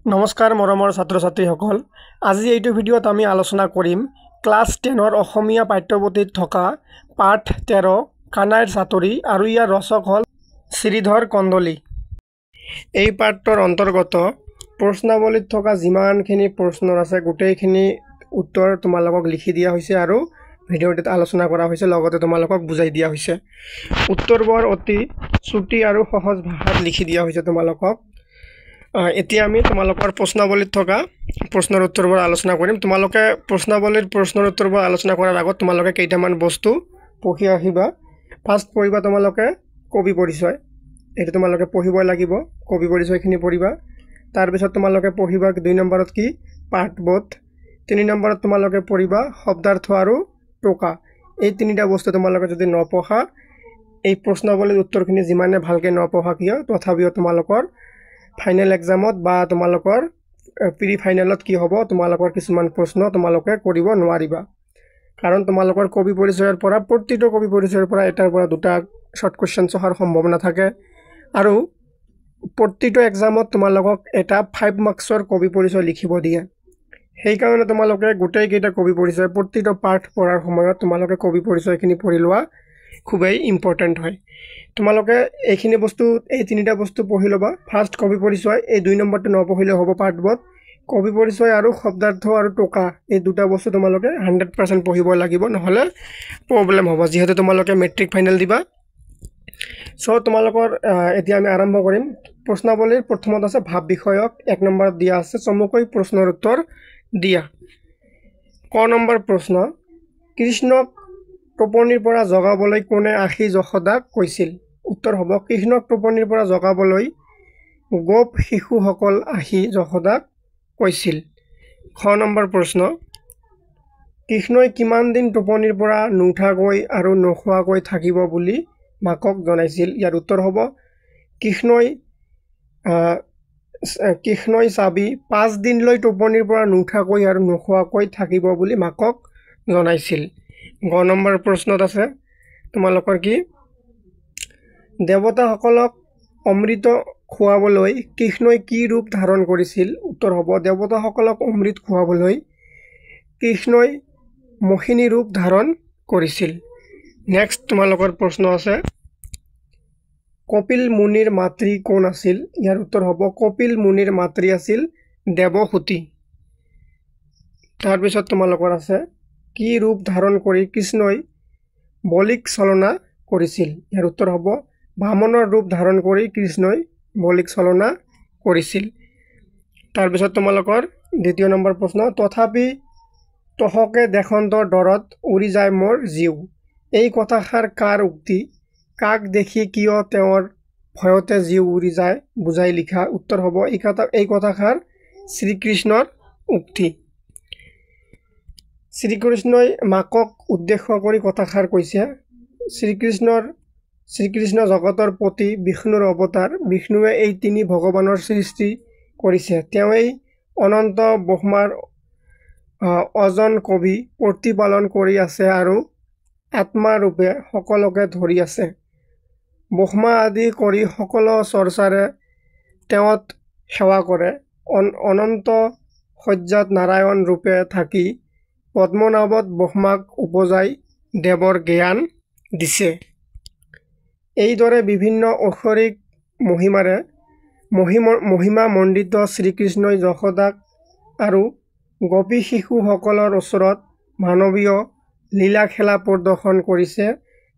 নমস্কাৰ মৰমৰ ছাত্ৰ ছাত্ৰীসকল আজি এইটো ভিডিঅ'ত আমি আলোচনা কৰিম ক্লাছ 10ৰ অসমীয়া পাঠ্যপুথিত থকা পাঠ 13 কানাইৰ চাতুৰি আৰু ইয়াৰ ৰচক হ'ল শ্ৰীধৰ কন্দলি। এই পাঠটোৰ অন্তৰ্গত প্ৰশ্নাৱলীত থকা যিমানখিনি প্ৰশ্ন আছে গোটেইখিনি উত্তৰ তোমালোকক লিখি দিয়া হৈছে আৰু ভিডিঅ'টোত আলোচনা কৰা হৈছে, লগতে তোমালোকক বুজাই দিয়া হৈছে। উত্তৰবোৰ অতি চুটি আৰু সহজ ভাষাত লিখি দিয়া হৈছে তোমালোকক। এতিয়া আমি তোমালোকৰ প্ৰশ্নাৱলীত থকা প্ৰশ্নৰ উত্তৰবোৰ আলোচনা কৰিম। তোমালোকে প্ৰশ্নাৱলীৰ প্ৰশ্নৰ উত্তৰবোৰ আলোচনা কৰাৰ আগত তোমালোকে কেইটামান বস্তু পঢ়ি আহিবা। ফাৰ্ষ্ট পঢ়িবা তোমালোকে কবি পৰিচয়, এইটো তোমালোকে পঢ়িবই লাগিব। কবি পৰিচয়খিনি পঢ়িবা। তাৰপিছত তোমালোকে পঢ়িবা 2 নম্বৰত কি পাঠবোধ, 3 নম্বৰত তোমালোকে পঢ়িবা শব্দাৰ্থ আৰু টোকা। এই তিনিটা বস্তু তোমালোকে যদি নপঢ়া, এই প্ৰশ্নাৱলীৰ উত্তৰখিনি যিমানে ভালকৈ নপঢ়া কিয় তথাপিও তোমালোকৰ ফাইনেল এক্সামত বা তোমালোকৰ প্ৰি ফাইনেলত কি হ'ব, তোমালোকৰ কিছুমান প্ৰশ্ন তোমালোকে কৰিব নোৱাৰিবা। কাৰণ তোমালোকৰ কবি পৰিচয়ৰ পৰা প্ৰতিটো কবি পৰিচয়ৰ পৰা এটাৰ পৰা দুটা শৰ্ট কুৱেশ্যনছ অহাৰ সম্ভাৱনা থাকে আৰু প্ৰতিটো এক্সামত তোমালোকক এটা 5 মাৰ্কছৰ কবি পৰিচয় লিখিব দিয়ে। সেইকাৰণে তোমালোকে গোটেইকেইটা কবি পৰিচয় প্ৰতিটো পাঠ পঢ়াৰ সময়ত তোমালোকে কবি পৰিচয়খিনি পঢ়ি লোৱা খুবেই ইম্পৰ্টেণ্ট হয়। তোমালোকে এইখিনি বস্তু এই তিনিটা বস্তু পঢ়ি ল'বা। ফাৰ্ষ্ট কবি পৰিচয়, এই 2 নম্বৰটো নপঢ়িলে হ'ব পাঠবোধ। কবি পৰিচয় আৰু শব্দাৰ্থ আৰু টোকা এই দুটা বস্তু তোমালোকে 100% পঢ়িব লাগিব, নহ'লে প্ৰব্লেম হ'ব যিহেতু তোমালোকে মেট্ৰিক ফাইনেল দিবা। চ' তোমালোকৰ এতিয়া আমি আৰম্ভ কৰিম। প্ৰশ্নাৱলীৰ প্ৰথমত আছে ভাৱ বিষয়ক, 1 নম্বৰত দিয়া আছে চমুকৈ প্ৰশ্নৰ উত্তৰ দিয়া। ক নম্বৰ প্ৰশ্ন, কৃষ্ণক টোপনিৰ পৰা জগাবলৈ কোনে আশী যশোদাক কৈছিল? উত্তৰ হ'ব কৃষ্ণক টোপনিৰ পৰা জগাবলৈ গোপ শিশুসকল আশী যশোদাক কৈছিল। খ নম্বৰ প্ৰশ্ন, কৃষ্ণই কিমান দিন টোপনিৰ পৰা নুঠাকৈ আৰু নোখোৱাকৈ থাকিব বুলি মাকক জনাইছিল? ইয়াৰ উত্তৰ হ'ব কৃষ্ণই চাবি 5 দিনলৈ টোপনিৰ পৰা নুঠাকৈ আৰু নোখোৱাকৈ থাকিব বুলি মাকক জনাইছিল। গ নম্বৰ প্ৰশ্নত আছে তোমালোকৰ কি দেৱতাসকলক অমৃত খুৱাবলৈ কৃষ্ণই কি ৰূপ ধাৰণ কৰিছিল? উত্তৰ হ'ব দেৱতাসকলক অমৃত খুৱাবলৈ কৃষ্ণই মোহিনী ৰূপ ধাৰণ কৰিছিল। নেক্সট তোমালোকৰ প্ৰশ্ন আছে কপিল মুনিৰ মাতৃ কোন আছিল? ইয়াৰ উত্তৰ হ'ব কপিল মুনিৰ মাতৃ আছিল দেৱহূতি। তাৰপিছত তোমালোকৰ আছে কি ৰূপ ধাৰণ কৰি কৃষ্ণই বলিক ছলনা কৰিছিল? ইয়াৰ উত্তৰ হ'ব বামনৰ ৰূপ ধাৰণ কৰি কৃষ্ণই বলিক ছলনা কৰিছিল। তাৰপিছত তোমালোকৰ দ্বিতীয় নম্বৰ প্ৰশ্ন, তথাপি তহকে দেশন্তৰ দৰত উৰি যায় মোৰ জীউ। এই কথাষাৰ কাৰ উক্তি? কাক দেখি কিয় তেওঁৰ ভয়তে জীউ উৰি যায় বুজাই লিখা। উত্তৰ হ'ব এই কথাষাৰ শ্ৰীকৃষ্ণৰ উক্তি। শ্ৰীকৃষ্ণই মাকক উদ্দেশ্য কৰি কথাষাৰ কৈছে। শ্ৰীকৃষ্ণ জগতৰ পতি, বিষ্ণুৰ অৱতাৰ। বিষ্ণুৱে এই 3 ভগৱানৰ সৃষ্টি কৰিছে। তেওঁৱেই অনন্ত ব্ৰহ্মাৰ অজন কবি প্ৰতিপালন কৰি আছে আৰু আত্মাৰূপে সকলোকে ধৰি আছে। ব্ৰহ্মা আদি কৰি সকলো চৰ্চাৰে তেওঁত সেৱা কৰে। অনন্ত শয্যাত নাৰায়ণ ৰূপে থাকি পদ্মনাভত ব্ৰহ্মাক উপজাই দেৱৰ জ্ঞান দিছে। এইদৰে বিভিন্ন ঐশ্বৰিক মহিমা মণ্ডিত শ্ৰীকৃষ্ণই যশোদাক আৰু গোপী শিশুসকলৰ ওচৰত মানৱীয় লীলা খেলা প্ৰদৰ্শন কৰিছে।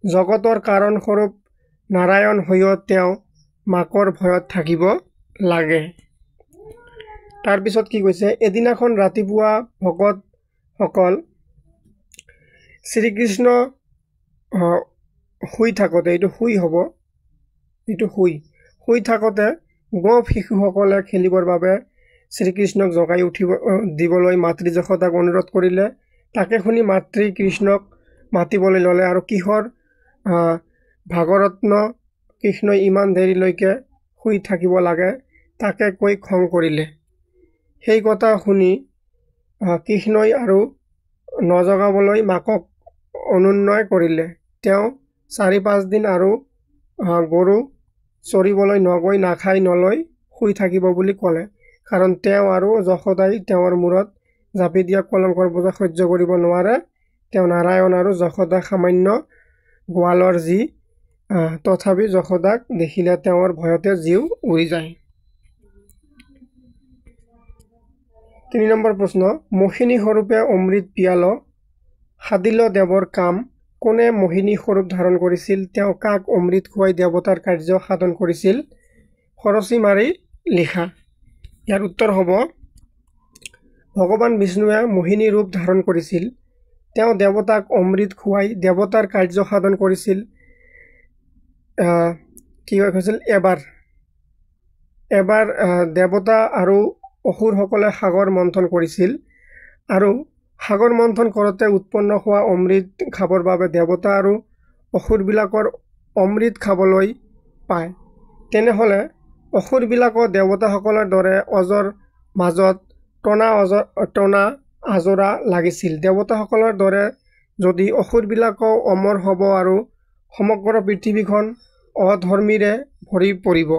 জগতৰ কাৰণস্বৰূপ নাৰায়ণ হৈও তেওঁ মাকৰ ভয়ত থাকিব লাগে। তাৰপিছত কি কৈছে, এদিনাখন ৰাতিপুৱা ভকতসকল শ্ৰীকৃষ্ণ শুই থাকোঁতে, শুই থাকোঁতে গোপ শিশুসকলে খেলিবৰ বাবে শ্ৰীকৃষ্ণক জগাই দিবলৈ মাতৃ যশোদাক অনুৰোধ কৰিলে। তাকে শুনি মাতৃ কৃষ্ণক মাতিবলৈ ল'লে আৰু কিহৰ ভাগৰত্ন কৃষ্ণই ইমান দেৰিলৈকে শুই থাকিব লাগে তাকে কৈ খং কৰিলে। সেই কথা শুনি কৃষ্ণই আৰু নজগাবলৈ মাকক অনুনয় কৰিলে। তেওঁ 4-5 দিন আৰু গৰু চৰিবলৈ নগৈ নাখাই নলৈ শুই থাকিব বুলি ক'লে। কাৰণ তেওঁ আৰু যশোদাই তেওঁৰ মূৰত জাপি দিয়া কলংকৰ বোজা সহ্য কৰিব নোৱাৰে। তেওঁ নাৰায়ণ আৰু যশোদা সামান্য গোৱালৰ যি তথাপি যশোদাক দেখিলে তেওঁৰ ভয়তে জীৱ উৰি যায়। 3 নম্বৰ প্ৰশ্ন, মোহিনী স্বৰূপে অমৃত পিয়াল সাদিল দেৱৰ কাম। কোনে মোহিনী স্বৰূপ ধাৰণ কৰিছিল? তেওঁ কাক অমৃত খুৱাই দেৱতাৰ কাৰ্য সাধন কৰিছিল? খৰচী মাৰি লিখা। ইয়াৰ উত্তৰ হ'ব ভগৱান বিষ্ণুৱে মোহিনী ৰূপ ধাৰণ কৰিছিল। তেওঁ দেৱতাক অমৃত খুৱাই দেৱতাৰ কাৰ্য সাধন কৰিছিল। কি হৈছিল? এবাৰ দেৱতা আৰু অসুৰসকলে সাগৰ মন্থন কৰিছিল আৰু সাগৰ মন্থন কৰোঁতে উৎপন্ন হোৱা অমৃত খাবৰ বাবে দেৱতা আৰু অসুৰবিলাকৰ অমৃত খাবলৈ পায়। তেনেহ'লে অসুৰবিলাকো দেৱতাসকলৰ দৰে অজৰ মাজত টনা আজৰা লাগিছিল। দেৱতাসকলৰ দৰে যদি অসুৰবিলাকো অমৰ হ'ব আৰু সমগ্ৰ পৃথিৱীখন অধৰ্মীৰে ভৰি পৰিব।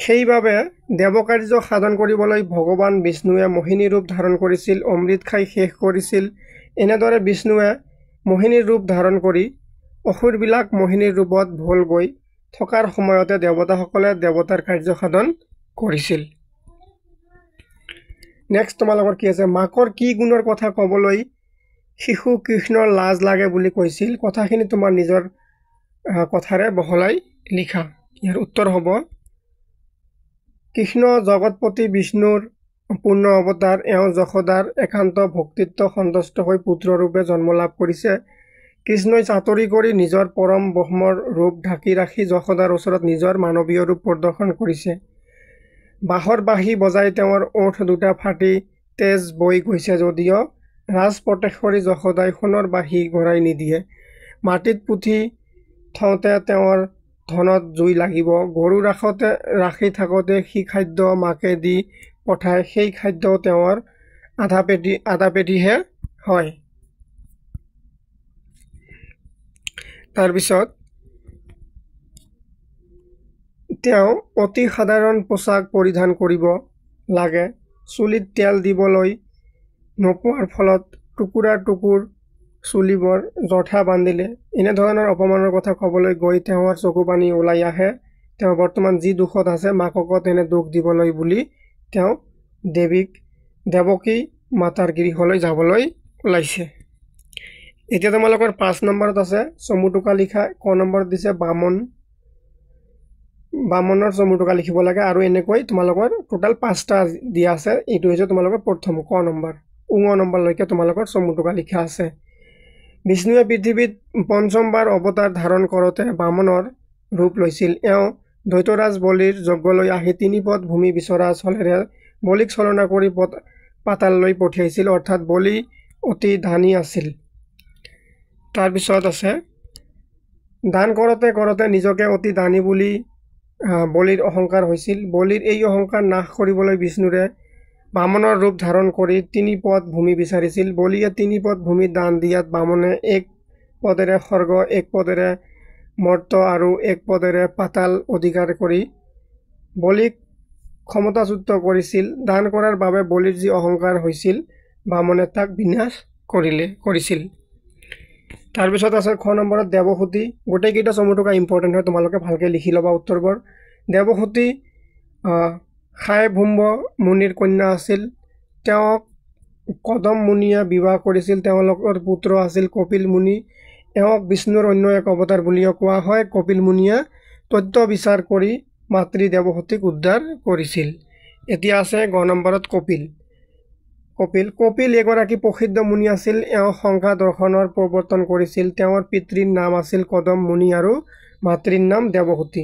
সেইবাবে দেৱকাৰ্য সাধন কৰিবলৈ ভগৱান বিষ্ণুৱে মোহিনী ৰূপ ধাৰণ কৰিছিল, অমৃত খাই শেষ কৰিছিল। এনেদৰে বিষ্ণুৱে মোহিনীৰ ৰূপ ধাৰণ কৰি অসুৰবিলাক মোহিনীৰ ৰূপত ভোল গৈ থকাৰ সময়তে দেৱতাসকলে দেৱতাৰ কাৰ্য সাধন কৰিছিল। নেক্সট তোমালোকৰ কি আছে? মাকৰ কি গুণৰ কথা ক'বলৈ শিশু কৃষ্ণৰ লাজ লাগে বুলি কৈছিল? কথাখিনি তোমাৰ নিজৰ কথাৰে বহলাই লিখা। ইয়াৰ উত্তৰ হ'ব কৃষ্ণ জগতপতি বিষ্ণুৰ পূৰ্ণ অৱতাৰ। এওঁ যশোদাৰ একান্ত ভক্তিত্ব সন্তুষ্ট হৈ পুত্ৰৰূপে জন্ম লাভ কৰিছে। কৃষ্ণই চাতুৰি কৰি নিজৰ পৰম ব্ৰহ্মৰ ৰূপ ঢাকি ৰাখি যশোদাৰ ওচৰত নিজৰ মানৱীয় ৰূপ প্ৰদৰ্শন কৰিছে। বাঁহৰ বাঁহী বজাই তেওঁৰ ওঠ দুটা ফাটি তেজ বৈ গৈছে যদিও ৰাজ প্ৰত্যক্ষৰী যশোদাই সোণৰ বাঁহী ঘূৰাই নিদিয়ে। মাটিত পুথি থওঁতে তেওঁৰ ধনত জুই লাগিব। গৰু ৰাখি থাকোঁতে সি খাদ্য মাকে দি পঠায়, সেই খাদ্যও তেওঁৰ আধা পেটিহে হয়। তাৰপিছত তেওঁ অতি সাধাৰণ পোছাক পৰিধান কৰিব লাগে। চুলিত তেল দিবলৈ নোপোৱাৰ ফলত টুকুৰ চুলিবোৰ জঠা বান্ধিলে। এনেধৰণৰ অপমানৰ কথা ক'বলৈ গৈ তেওঁৰ চকু পানী ওলাই আহে। তেওঁ বৰ্তমান যি দুখত আছে মাককো তেনে দুখ দিবলৈ বুলি তেওঁ দেৱকী মাতাৰ গৃহলৈ যাবলৈ ওলাইছে। এতিয়া তোমালোকৰ 5 নম্বৰত আছে চমু টোকা লিখা। ক নম্বৰত দিছে বামনৰ চমু টোকা লিখিব লাগে আৰু এনেকৈ তোমালোকৰ টোটাল 5টা দিয়া আছে। এইটো হৈছে তোমালোকৰ প্ৰথম ক নম্বৰ। নম্বৰলৈকে তোমালোকৰ চমু টোকা লিখা আছে। বিষ্ণুৱে পৃথিৱীত পঞ্চমবাৰ অৱতাৰ ধাৰণ কৰোঁতে বামনৰ ৰূপ লৈছিল। এওঁ দৈত্যৰাজ বলিৰ যজ্ঞলৈ আহি 3 পদ ভূমি বিচৰা চলেৰে বলিক চলনা কৰি পাতাললৈ পঠিয়াইছিল, অৰ্থাৎ বলি অতি দানী আছিল। তাৰপিছত আছে দান কৰোঁতে নিজকে অতি দানী বুলি বলিৰ অহংকাৰ হৈছিল। বলিৰ এই অহংকাৰ নাশ কৰিবলৈ বিষ্ণুৰে বামনৰ ৰূপ ধাৰণ কৰি 3 পদ ভূমি বিচাৰিছিল। বলিয়ে 3 পদ ভূমি দান দিয়াত বামনে 1 পদেৰে স্বৰ্গ, 1 পদেৰে মৰ্ত আৰু 1 পদেৰে পাতাল অধিকাৰ কৰি বলিক ক্ষমতাচ্যুত কৰিছিল। দান কৰাৰ বাবে বলিৰ যি অহংকাৰ হৈছিল বামনে তাক বিনাশ কৰিছিল। তাৰপিছত আছে খ নম্বৰত দেৱহূতি। গোটেইকেইটা চমু টোকা ইম্পৰ্টেণ্ট হয়, তোমালোকে ভালকৈ লিখি ল'বা উত্তৰবোৰ। দেৱহূতি শায়ভুম্ব মুনিৰ কন্যা আছিল। তেওঁক কদম মুনিয়ে বিবাহ কৰিছিল। তেওঁলোকৰ পুত্ৰ আছিল কপিল মুনি। এওঁক বিষ্ণুৰ অন্য এক অৱতাৰ বুলিও কোৱা হয়। কপিল মুনিয়ে তত্ত্ব বিচাৰ কৰি মাতৃ দেৱহূতিক উদ্ধাৰ কৰিছিল। এতিয়া আছে গ নম্বৰত কপিল এগৰাকী প্ৰসিদ্ধ মুনি আছিল। এওঁ সংখ্যা দৰ্শনৰ প্ৰৱৰ্তন কৰিছিল। তেওঁৰ পিতৃৰ নাম আছিল কদম মুনি আৰু মাতৃৰ নাম দেৱহূতি।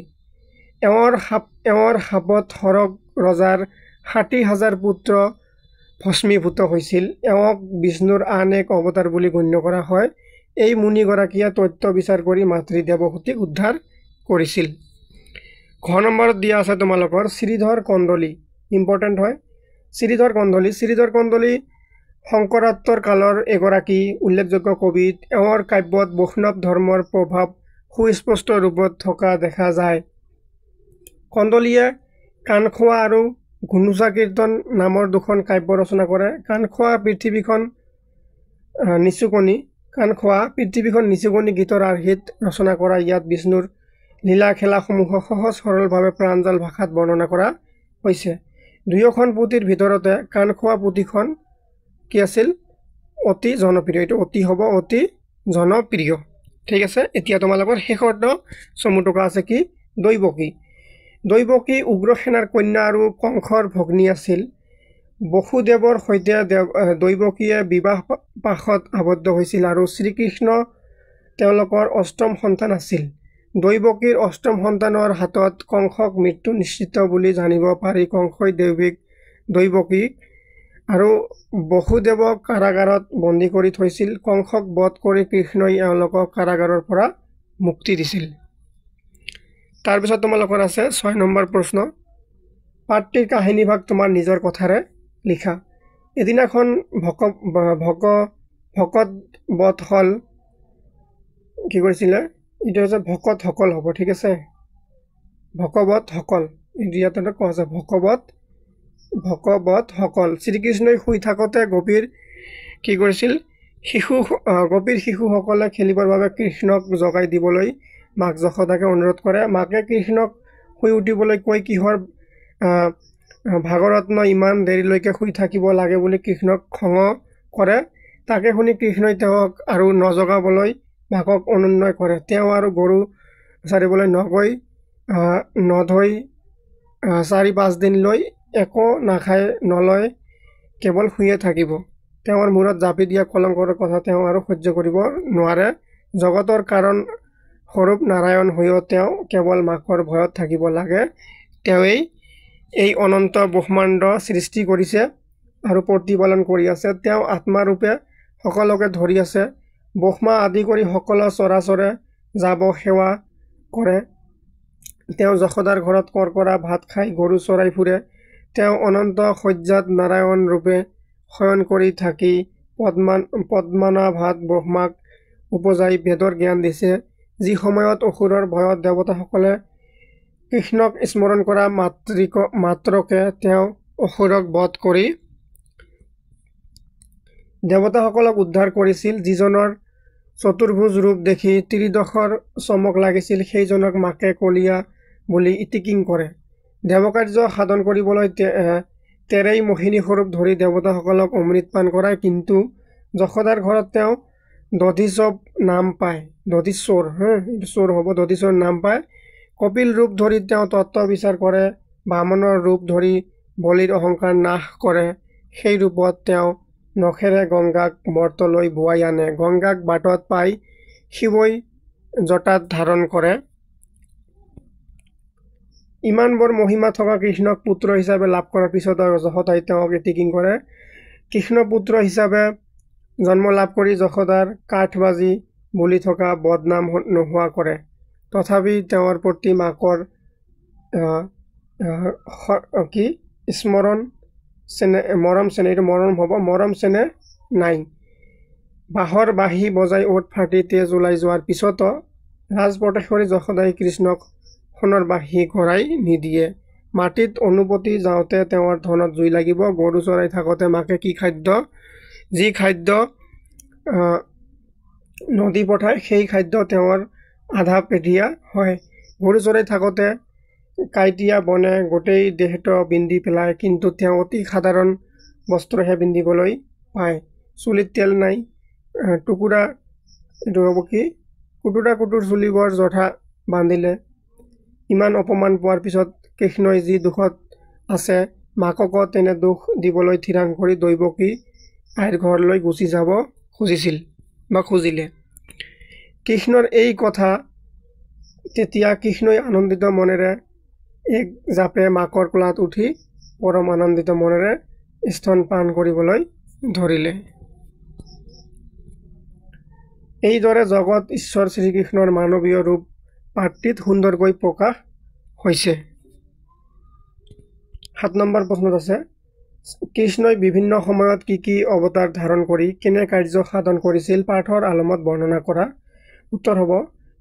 এওঁৰ শাপত সৰগ ৰজাৰ 60,000 পুত্ৰ ভস্মীভূত হৈছিল। এওঁক বিষ্ণুৰ আন এক অৱতাৰ বুলি গণ্য কৰা হয়। এই মুনিগৰাকীয়ে তত্ত্ব বিচাৰ কৰি মাতৃ দেৱহূতিক উদ্ধাৰ কৰিছিল। ঘ নম্বৰত দিয়া আছে তোমালোকৰ শ্ৰীধৰ কন্দলী। ইম্পৰ্টেণ্ট হয় শ্ৰীধৰ কন্দলী শংকৰাত্তৰ কালৰ এগৰাকী উল্লেখযোগ্য কবি। এওঁৰ কাব্যত বৈষ্ণৱ ধৰ্মৰ প্ৰভাৱ সুস্পষ্ট ৰূপত থকা দেখা যায়। কন্দলীয়ে কাণখোৱা আৰু ঘুনুচা কীৰ্তন নামৰ দুখন কাব্য ৰচনা কৰে। কাণখোৱা পৃথিৱীখন নিচুকনি গীতৰ আৰ্হিত ৰচনা কৰা। ইয়াত বিষ্ণুৰ লীলা খেলাসমূহক সহজ সৰলভাৱে প্ৰাঞ্জল ভাষাত বৰ্ণনা কৰা হৈছে। দুয়োখন পুথিৰ ভিতৰতে কাণখোৱা পুথিখন কি আছিল? অতি জনপ্ৰিয়। এইটো অতি হ'ব, অতি জনপ্ৰিয়। ঠিক আছে, এতিয়া তোমালোকৰ শেষৰটো চমু টকা আছে কি? দৈৱকী। দৈৱকী উগ্ৰসেনাৰ কন্যা আৰু কংসৰ ভগ্নী আছিল। বসুদেৱৰ সৈতে দৈৱকীয়ে বিবাহ পাশত আবদ্ধ হৈছিল আৰু শ্ৰীকৃষ্ণ তেওঁলোকৰ অষ্টম সন্তান আছিল। দৈৱকীৰ অষ্টম সন্তানৰ হাতত কংসক মৃত্যু নিশ্চিত বুলি জানিব পাৰি কংসই দৈৱকীক আৰু বসুদেৱক কাৰাগাৰত বন্দী কৰি থৈছিল। কংসক বধ কৰি কৃষ্ণই এওঁলোকক কাৰাগাৰৰ পৰা মুক্তি দিছিল। তাৰপিছত তোমালোকৰ আছে 6 নম্বৰ প্ৰশ্ন। পাঠটিৰ কাহিনীভাগ তোমাৰ নিজৰ কথাৰে লিখা। এদিনাখন ভকতবৎসল কি কৰিছিলে? এইটো হৈছে ভকতসকল হ'ব। ঠিক আছে, ভকতসকল ইয়াতে কোৱা আছে ভকতসকল। শ্ৰীকৃষ্ণই শুই থাকোঁতে গভীৰ শিশুসকলে খেলিবৰ বাবে কৃষ্ণক জগাই দিবলৈ মাক যশোদাকে অনুৰোধ কৰে। মাকে কৃষ্ণক শুই উঠিবলৈ কৈ কিহৰ ভাগৰত্ন ইমান দেৰিলৈকে শুই থাকিব লাগে বুলি কৃষ্ণক খং কৰে। তাকে শুনি কৃষ্ণই তেওঁক আৰু নজগাবলৈ মাকক অনুনয় কৰে। তেওঁ আৰু গৰু চাৰিবলৈ নধৈ 4-5 দিনলৈ একো নাখাই নলয় কেৱল শুয়ে থাকিব। তেওঁৰ মূৰত জাপি দিয়া কলংকৰ কথা তেওঁ আৰু সহ্য কৰিব নোৱাৰে। জগতৰ কাৰণ স্বৰূপ নাৰায়ণ হৈও তেওঁ কেৱল মাকৰ ভয়ত থাকিব লাগে। তেওঁৱেই এই অনন্ত ব্ৰহ্মাণ্ড সৃষ্টি কৰিছে আৰু প্ৰতিপালন কৰি আছে। তেওঁ আত্মাৰূপে সকলোকে ধৰি আছে। ব্ৰহ্মা আদি কৰি সকলো চৰাচৰে যাব সেৱা কৰে। তেওঁ যশোদাৰ ঘৰত কৰকৰা ভাত খাই গৰু চৰাই ফুৰে। তেওঁ অনন্ত শয্যাত নাৰায়ণ ৰূপে শয়ন কৰি থাকি পদ্মনাভাত ব্ৰহ্মাক উপজাই বেদৰ জ্ঞান দিছে। যি সময়ত অসুৰৰ ভয়ত দেৱতাসকলে কৃষ্ণক স্মৰণ কৰা মাত্ৰকে তেওঁ অসুৰক বধ কৰি দেৱতাসকলক উদ্ধাৰ কৰিছিল। যিজনৰ চতুৰ্ভুজ ৰূপ দেখি ত্ৰিদশৰ চমক লাগিছিল সেইজনক মাকে কলীয়া বুলি ইতিকিং কৰে। দেৱকাৰ্য সাধন কৰিবলৈ তেৰেই মোহিনী স্বৰূপ ধৰি দেৱতাসকলক অমৃত পান কৰায়। কিন্তু যশোদাৰ ঘৰত তেওঁ দধিচৰ নাম পায়। কপিল ৰূপ ধৰি তেওঁ তত্ত্ব বিচাৰ কৰে। বামনৰ ৰূপ ধৰি বলিৰ অহংকাৰ নাশ কৰে। সেই ৰূপত তেওঁ নখেৰে গংগাক বৰ্তলৈ বোৱাই আনে। গংগাক বাটত পাই শিৱই জটাত ধাৰণ কৰে। ইমানবোৰ মহিমা থকা কৃষ্ণক পুত্ৰ হিচাপে লাভ কৰাৰ পিছতো যশোদাই তেওঁক ইতিকিং কৰে। কৃষ্ণ পুত্ৰ হিচাপে জন্ম লাভ কৰি যশোদাৰ কাঠবাজি বুলি থকা বদনাম নোহোৱা কৰে। তথাপি তেওঁৰ প্ৰতি মাকৰ মৰম চেনেহ নাই। বাঁহৰ বাঁহী বজাই ওঠ ফাটি তেজ ওলাই যোৱাৰ পিছতো ৰাজপটেশ্বৰী যশোদাই কৃষ্ণক সোণৰ বাঁহী ঘূৰাই নিদিয়ে। মাটিত অনুপতি যাওঁতে তেওঁৰ ধনত জুই লাগিব। গৰু চৰাই থাকোঁতে মাকে যি খাদ্য নদী পঠায় সেই খাদ্য তেওঁৰ আধা পেটীয়া হয়। গৰু চৰাই থাকোঁতে কাঁইটীয়া বনে গোটেই দেহটো বিন্ধি পেলায়। কিন্তু তেওঁ অতি সাধাৰণ বস্ত্ৰহে পিন্ধিবলৈ পায়। চুলিত তেল নাই। কুটুৰা চুলিবোৰ জঠা বান্ধিলে। ইমান অপমান পোৱাৰ পিছত কৃষ্ণই যি দুখত আছে মাককো তেনে দুখ দিবলৈ থিৰাং কৰি দৈৱকী আইৰ ঘৰলৈ গুচি যাব খুজিলে। কৃষ্ণৰ এই কথা তেতিয়া কৃষ্ণই আনন্দিত মনেৰে এক জাপে মাকৰ কোলাত উঠি পৰম আনন্দিত মনেৰে স্তনপান কৰিবলৈ ধৰিলে। এইদৰে জগত ঈশ্বৰ শ্ৰীকৃষ্ণৰ মানৱীয় ৰূপ পাঠটিত সুন্দৰকৈ প্ৰকাশ হৈছে। 7 নম্বৰ প্ৰশ্নত আছে কৃষ্ণই বিভিন্ন সময়ত কি অৱতাৰ ধাৰণ কৰি কেনে কাৰ্য সাধন কৰিছিল পাঠৰ আলমত বৰ্ণনা কৰা। উত্তৰ হ'ব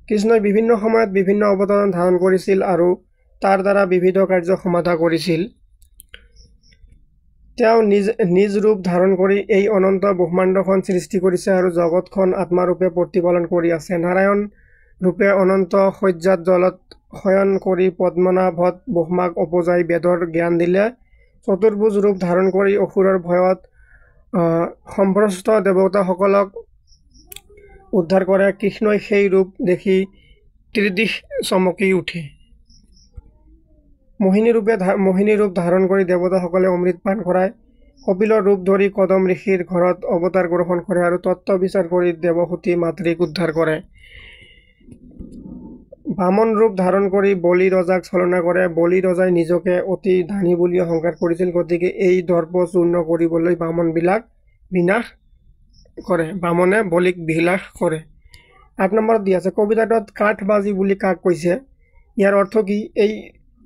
কৃষ্ণই বিভিন্ন সময়ত বিভিন্ন অৱতাৰ ধাৰণ কৰিছিল আৰু তাৰ দ্বাৰা বিবিধ কাৰ্য সমাধা কৰিছিল। তেওঁ নিজ ৰূপ ধাৰণ কৰি এই অনন্ত ব্ৰহ্মাণ্ডখন সৃষ্টি কৰিছে আৰু জগতখন আত্মাৰূপে প্ৰতিপালন কৰি আছে। নাৰায়ণ ৰূপে অনন্ত শয্যাত জলত শয়ন কৰি পদ্মনাভত ব্ৰহ্মাক উপজাই বেদৰ জ্ঞান দিলে। চতুৰ্ভুজ ৰূপ ধাৰণ কৰি অসুৰৰ ভয়ত সম্ভ্ৰষ্ট দেৱতাসকলক উদ্ধাৰ কৰে। কৃষ্ণই সেই ৰূপ দেখি ত্ৰিদিশ চমকি উঠে। মোহিনী ৰূপ ধাৰণ কৰি দেৱতাসকলে অমৃত পান কৰায়। কপিলৰ ৰূপ ধৰি কদম ঋষিৰ ঘৰত অৱতাৰ গ্ৰহণ কৰে আৰু তত্ত্ব বিচাৰ কৰি দেৱহূতি মাতৃক উদ্ধাৰ কৰে। বামন ৰূপ ধাৰণ কৰি বলি ৰজাক ছলনা কৰে। বলি ৰজাই নিজকে অতি ধনী বুলি অহংকাৰ কৰিছিল, গতিকে এই দৰ্প চূৰ্ণ কৰিবলৈ বামনে বলিক বিলাস কৰে। 8 নম্বৰত দি আছে, কবিতাটোত কাঠবাজি বুলি কাক কৈছে? ইয়াৰ অৰ্থ কি? এই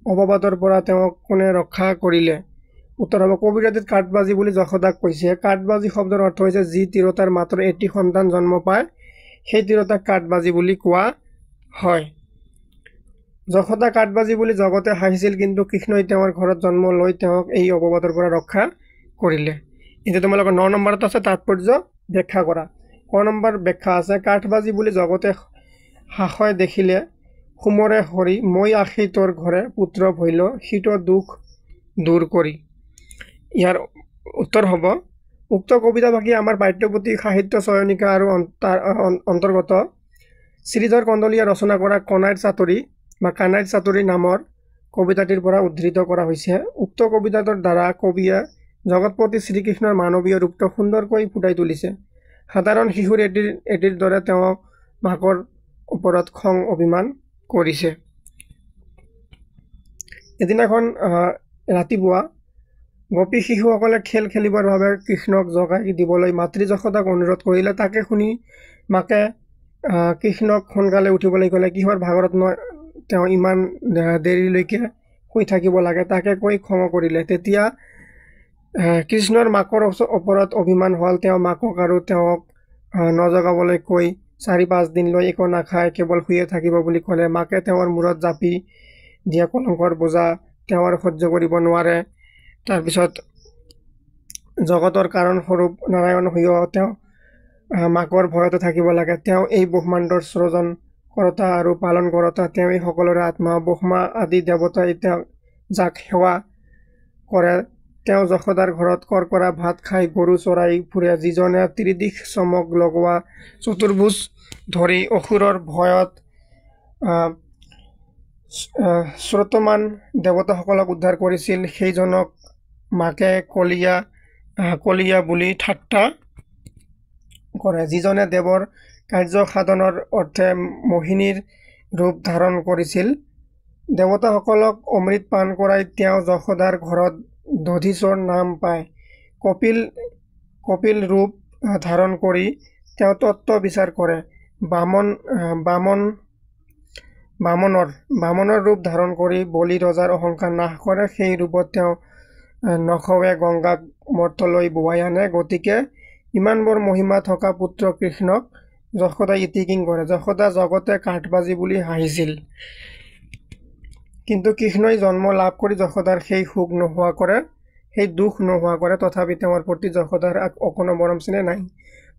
অপবাদৰ পৰা তেওঁক কোনে ৰক্ষা কৰিলে? উত্তৰ হ'ব, কবিতাটোত কাঠবাজি বুলি যশোদাক কৈছে। কাঠবাজি শব্দৰ অৰ্থ হৈছে যি তিৰোতাৰ মাত্ৰ এটি সন্তান জন্ম পায়, সেই তিৰোতাক কাঠবাজি বুলি কোৱা হয়। যশোদা কাঠবাজি বুলি জগতে হাঁহিছিল, কিন্তু কৃষ্ণই তেওঁৰ ঘৰত জন্ম লৈ তেওঁক এই অপবাদৰ পৰা ৰক্ষা কৰিলে। এতিয়া তোমালোকৰ 9 নম্বৰত আছে তাৎপৰ্য ব্যাখ্যা কৰা। ক নম্বৰ ব্যাখ্যা আছে, কাঠবাজি বুলি জগতে হাঁহয় দেখিলে সুমৰে হৰি মই আহি তোৰ ঘৰে পুত্ৰ ভৈল শীত দুখ দূৰ কৰি। ইয়াৰ উত্তৰ হ'ব, উক্ত কবিতাভাগি আমাৰ পাঠ্যপুথি সাহিত্য চয়নিকা আৰু অন্তৰ্গত শ্ৰীধৰ কন্দলীয়ে ৰচনা কৰা কানাইৰ চাতুৰী নামৰ কবিতাটিৰ পৰা উদ্ধৃত কৰা হৈছে। উক্ত কবিতাটোৰ দ্বাৰা কবিয়ে জগতপতি শ্ৰীকৃষ্ণৰ মানৱীয় ৰূপটো সুন্দৰকৈ ফুটাই তুলিছে। সাধাৰণ শিশুৰ এটিৰ দৰে তেওঁ মাকৰ ওপৰত খং অভিমান কৰিছে। এদিনাখন ৰাতিপুৱা গোপী শিশুসকলে খেল খেলিবৰ বাবে কৃষ্ণক জগাই দিবলৈ মাতৃ যশোদাক অনুৰোধ কৰিলে। তাকে শুনি মাকে কৃষ্ণক সোনকালে উঠিবলৈ ক'লে। কিহৰ ভাগৰত তেওঁ ইমান দেৰিলৈকে শুই থাকিব লাগে তাকে কৈ ক্ষমা কৰিলে। তেতিয়া কৃষ্ণৰ মাকৰ ওপৰত অভিমান হ'ল। তেওঁ মাকক আৰু তেওঁক নজগাবলৈ কৈ 4-5 দিনলৈ একো নাখায় কেৱল শুয়ে থাকিব বুলি ক'লে। মাকে তেওঁৰ মূৰত জাপি দিয়া কলংকৰ বোজা তেওঁ আৰু সহ্য কৰিব নোৱাৰে। তাৰপিছত জগতৰ কাৰণস্বৰূপ নাৰায়ণ হৈও তেওঁ মাকৰ ভয়তে থাকিব লাগে। তেওঁ এই ব্ৰহ্মাণ্ডৰ সৃজন কৰতা আৰু পালন কৰতা, তেওঁই সকলোৰে আত্মা। ব্ৰহ্মা আদি দেৱতাই তেওঁক যাক সেৱা কৰে, তেওঁ যশোদাৰ ঘৰত কৰকৰা ভাত খাই গৰু চৰাই ফুৰে। যিজনে ত্ৰিদিশ চমক লগোৱা চতুৰ্ভুজ ধৰি অসুৰৰ ভয়ত শ্ৰোতমান দেৱতাসকলক উদ্ধাৰ কৰিছিল, সেইজনক মাকে কলীয়া বুলি ঠাট্টা কৰে। যিজনে দেৱৰ কাৰ্য সাধনৰ অৰ্থে মোহিনীৰ ৰূপ ধাৰণ কৰিছিল, দেৱতাসকলক অমৃত পান কৰাই তেওঁ যশোদাৰ ঘৰত দধিচৰ নাম পায়। কপিল ৰূপ ধাৰণ কৰি তেওঁ তত্ত্ব বিচাৰ কৰে। বামনৰ ৰূপ ধাৰণ কৰি বলি ৰজাৰ অহংকাৰ নাশ কৰে। সেই ৰূপত তেওঁ নখৱে গংগাক মৰ্ত্যলৈ বোৱাই আনে। গতিকে ইমানবোৰ মহিমা থকা পুত্ৰ কৃষ্ণক যশোদাই ইতিকিং কৰে। যশোদা জগতে কাঠবাজি বুলি হাঁহিছিল, কিন্তু কৃষ্ণই জন্ম লাভ কৰি যশোদাৰ সেই দুখ নোহোৱা কৰে। তথাপি তেওঁৰ প্ৰতি যশোদাৰ অকণো মৰম চেনেহ নাই।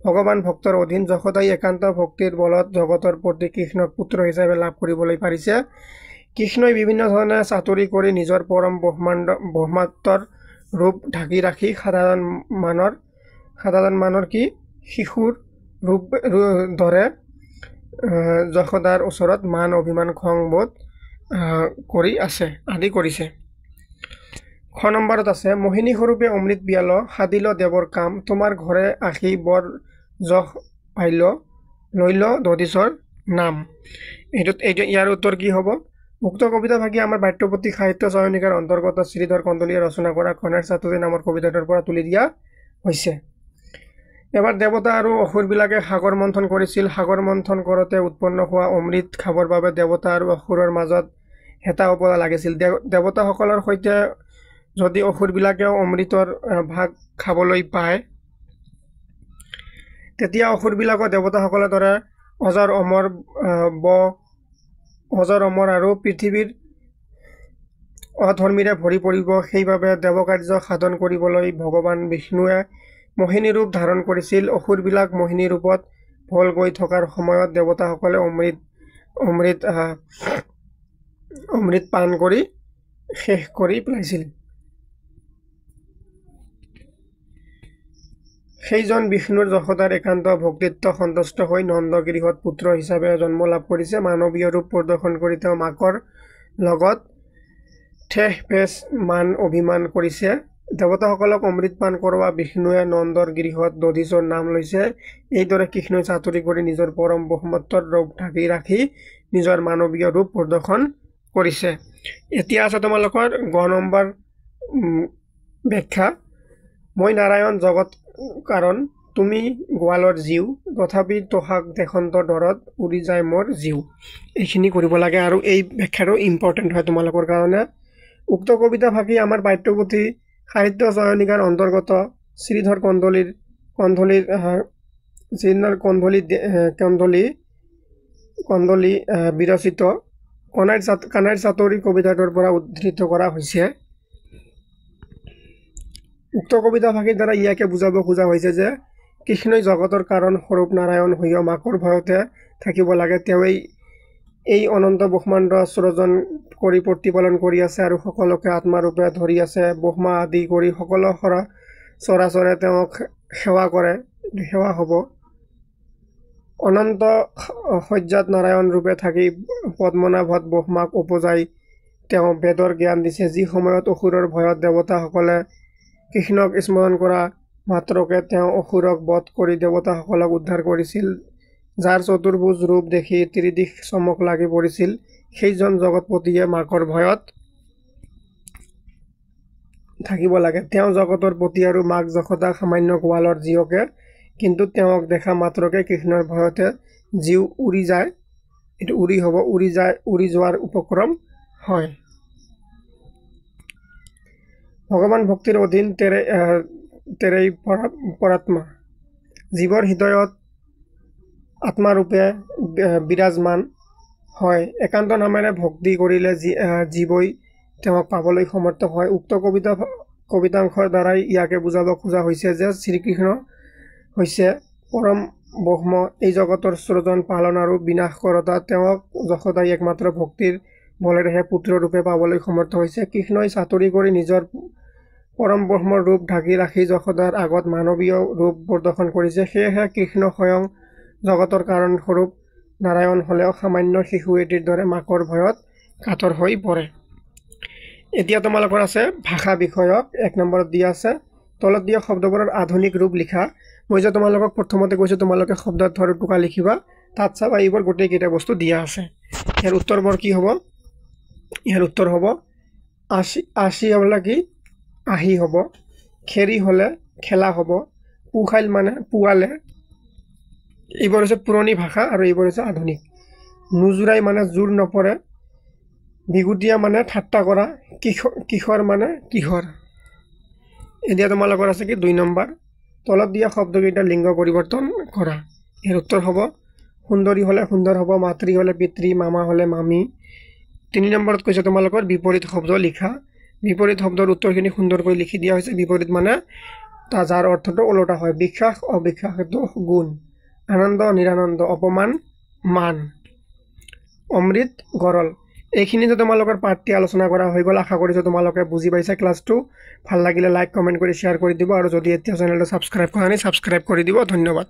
ভগৱান ভক্তৰ অধীন যশোদাই একান্ত ভক্তিৰ বলত জগতৰ প্ৰতি কৃষ্ণক পুত্ৰ হিচাপে লাভ কৰিবলৈ পাৰিছে। কৃষ্ণই বিভিন্ন ধৰণে চাতুৰি কৰি নিজৰ পৰম ব্ৰহ্মাত্মৰ ৰূপ ঢাকি ৰাখি সাধাৰণ মানৰ শিশুৰ ৰূপ ধৰে যশোদাৰ ওচৰত মান অভিমান খং বোধ আদি কৰিছে। খ নম্বৰত আছে, মোহিনী স্বৰূপে অমৃত পিয়াল সাধিল দেৱৰ কাম, তোমাৰ ঘৰে আহি বৰ যশ পাইল লৈল দধিচৰ নাম। ইয়াৰ উত্তৰ কি হ'ব? উক্ত কবিতাভাগি আমাৰ পাঠ্যপুথি সাহিত্য চয়নিকাৰ অন্তৰ্গত শ্ৰীধৰ কন্দলীয়ে ৰচনা কৰা কানাইৰ চাতুৰী নামৰ কবিতাটোৰ পৰা তুলি দিয়া হৈছে। এবাৰ দেৱতা আৰু অসুৰবিলাকে সাগৰ মন্থন কৰিছিল। সাগৰ মন্থন কৰোঁতে উৎপন্ন হোৱা অমৃত খাবৰ বাবে দেৱতা আৰু অসুৰৰ মাজত হেতা উপৰা লাগিছিল। দেৱতাসকলৰ সৈতে যদি অসুৰবিলাকেও অমৃতৰ ভাগ খাবলৈ পায়, তেতিয়া অসুৰবিলাকো দেৱতাসকলৰ দৰে অজৰ অমৰ আৰু পৃথিৱীৰ অধৰ্মীৰে ভৰি পৰিব। সেইবাবে দেৱকাৰ্য সাধন কৰিবলৈ ভগৱান বিষ্ণুৱে মোহিনী ৰূপ ধাৰণ কৰিছিল। অসুৰবিলাক মোহিনী ৰূপত ভল গৈ থকাৰ সময়ত দেৱতাসকলে অমৃত পান কৰি শেষ কৰি পেলাইছিল। সেইজন বিষ্ণুৰ যশোদাৰ একান্ত ভক্তিত্ব সন্তুষ্ট হৈ নন্দগিৰিহত পুত্ৰ হিচাপে জন্ম লাভ কৰিছে। মানৱীয় ৰূপ প্ৰদৰ্শন কৰি তেওঁ মাকৰ লগত ঠেহ পেচ মান অভিমান কৰিছে। দেৱতাসকলক অমৃত পান কৰোৱা বিষ্ণুৱে নন্দৰ গিৰিহত দধিচৰ নাম লৈছে। এইদৰে কৃষ্ণই চাতুৰি কৰি নিজৰ পৰম ব্ৰহ্মত্বৰ ৰূপ ঢাকি ৰাখি নিজৰ মানৱীয় ৰূপ প্ৰদৰ্শন কৰিছে। এতিয়া আছে তোমালোকৰ গ নম্বৰ ব্যাখ্যা। মই নাৰায়ণ জগত কাৰণ তুমি গোৱালৰ জীৱ, তথাপি তোহাক দেশন্তৰ দৰত উৰি যায় মোৰ জীৱ। এইখিনি কৰিব লাগে আৰু এই ব্যাখ্যাটো ইম্পৰ্টেণ্ট হয় তোমালোকৰ কাৰণে। উক্ত কবিতা ভাষী আমাৰ পাঠ্যপুথি সাহিত্য চয়নিকাৰ অন্তৰ্গত শ্ৰীধৰ কন্দলী বিৰচিত কানাইৰ চাতৰি কবিতাটোৰ পৰা উদ্ধৃত কৰা হৈছে। উক্ত কবিতা ভাষীৰ দ্বাৰা ইয়াকে বুজাব খোজা হৈছে যে কৃষ্ণই জগতৰ কাৰণ স্বৰূপ নাৰায়ণ হৈও মাকৰ ভয়তে থাকিব লাগে। তেওঁৱেই এই অনন্ত ব্ৰহ্মাণ্ড সৃজন কৰি প্ৰতিপালন কৰি আছে আৰু সকলোকে আত্মাৰূপে ধৰি আছে। ব্ৰহ্মা আদি কৰি সকলো চৰাচৰে তেওঁক সেৱা হ'ব। অনন্ত শয্যাত নাৰায়ণ ৰূপে থাকি পদ্মনাভত ব্ৰহ্মাক উপজাই তেওঁ বেদৰ জ্ঞান দিছে। যি সময়ত অসুৰৰ ভয়ত দেৱতাসকলে কৃষ্ণক স্মৰণ কৰা মাত্ৰকে তেওঁ অসুৰক বধ কৰি দেৱতাসকলক উদ্ধাৰ কৰিছিল। যাৰ চতুৰ্ভুজ ৰূপ দেখি ত্ৰিদিশ চমক লাগি পৰিছিল। সেইজন জগতপতিয়ে মাকৰ ভয়ত থাকিব লাগে। তেওঁ জগতৰ পতি আৰু মাক যশোদাক সামান্য গোৱালৰ জীয়কে, কিন্তু তেওঁক দেখা মাত্ৰকে কৃষ্ণৰ ভয়তে জীৱ উৰি যায়। এইটো উৰি যোৱাৰ উপক্ৰম হয়। ভগৱান ভক্তিৰ অধীন তেৰেই পৰাত্মা জীৱৰ হৃদয়ত আত্মাৰূপে বিৰাজমান হয়। একান্ত নামেৰে ভক্তি কৰিলে জীৱই তেওঁক পাবলৈ সমৰ্থ হয়। উক্ত কবিতাংশৰ দ্বাৰাই ইয়াকে বুজাব খোজা হৈছে যে শ্ৰীকৃষ্ণ হৈছে পৰম ব্ৰহ্ম, এই জগতৰ সৃজন পালন আৰু বিনাশ কৰোতা। তেওঁক যশোদাই একমাত্ৰ ভক্তিৰ বলেৰেহে পুত্ৰৰূপে পাবলৈ সমৰ্থ হৈছে। কৃষ্ণই চাতুৰি কৰি নিজৰ পৰম ব্ৰহ্মৰ ৰূপ ঢাকি ৰাখি যশোদাৰ আগত মানৱীয় ৰূপ প্ৰদৰ্শন কৰিছে। সেয়েহে কৃষ্ণ স্বয়ং জগতৰ কাৰণ স্বৰূপ নাৰায়ণ হ'লেও সামান্য শিশু এটিৰ দৰে মাকৰ ভয়ত কাতৰ হৈ পৰে। এতিয়া তোমালোকৰ আছে ভাষা বিষয়ক 1 নম্বৰত দিয়া আছে তলত দিয়া শব্দবোৰৰ আধুনিক ৰূপ লিখা। মই যে তোমালোকক প্ৰথমতে কৈছোঁ তোমালোকে শব্দাৰ্থৰ টুকা লিখিবা, তাত চাবা এইবোৰ গোটেইকেইটা বস্তু দিয়া আছে। ইয়াৰ উত্তৰবোৰ কি হ'ব? ইয়াৰ উত্তৰ হ'ব আশী হ'লে কি আহি হ'ব, খেৰি হ'লে খেলা হ'ব, পুখাইল মানে পুৱালে। এইবোৰ হৈছে পুৰণি ভাষা আৰু এইবোৰ হৈছে আধুনিক। নুজুৰাই মানে জোৰ নপৰে, বিগুটীয়া মানে ঠাট্টা কৰা, কিশোৰ মানে কিশোৰ। এতিয়া তোমালোকৰ আছে কি 2 নম্বৰ তলত দিয়া শব্দকেইটা লিংগ পৰিৱৰ্তন কৰা। ইয়াৰ উত্তৰ হ'ব সুন্দৰী হ'লে সুন্দৰ হ'ব, মাতৃ হ'লে পিতৃ, মামা হ'লে মামী। 3 নম্বৰত কৈছে তোমালোকৰ বিপৰীত শব্দ লিখা। বিপৰীত শব্দৰ উত্তৰখিনি সুন্দৰকৈ লিখি দিয়া হৈছে। বিপৰীত মানে যাৰ অৰ্থটো ওলোটা হয়। বিশ্বাস অবিশ্বাস দোষ গুণ, আনন্দ নিৰানন্দ, অপমান মান, অমৃত গৰল। এইখিনিতে তোমালোকৰ পাঠটি আলোচনা কৰা হৈ গ'ল। আশা কৰিছোঁ তোমালোকে বুজি পাইছা ক্লাছটো। ভাল লাগিলে লাইক কমেণ্ট কৰি শ্বেয়াৰ কৰি দিব আৰু যদি এতিয়া চেনেলটো ছাবস্ক্ৰাইব কৰা নাই ছাবস্ক্ৰাইব কৰি দিব। ধন্যবাদ।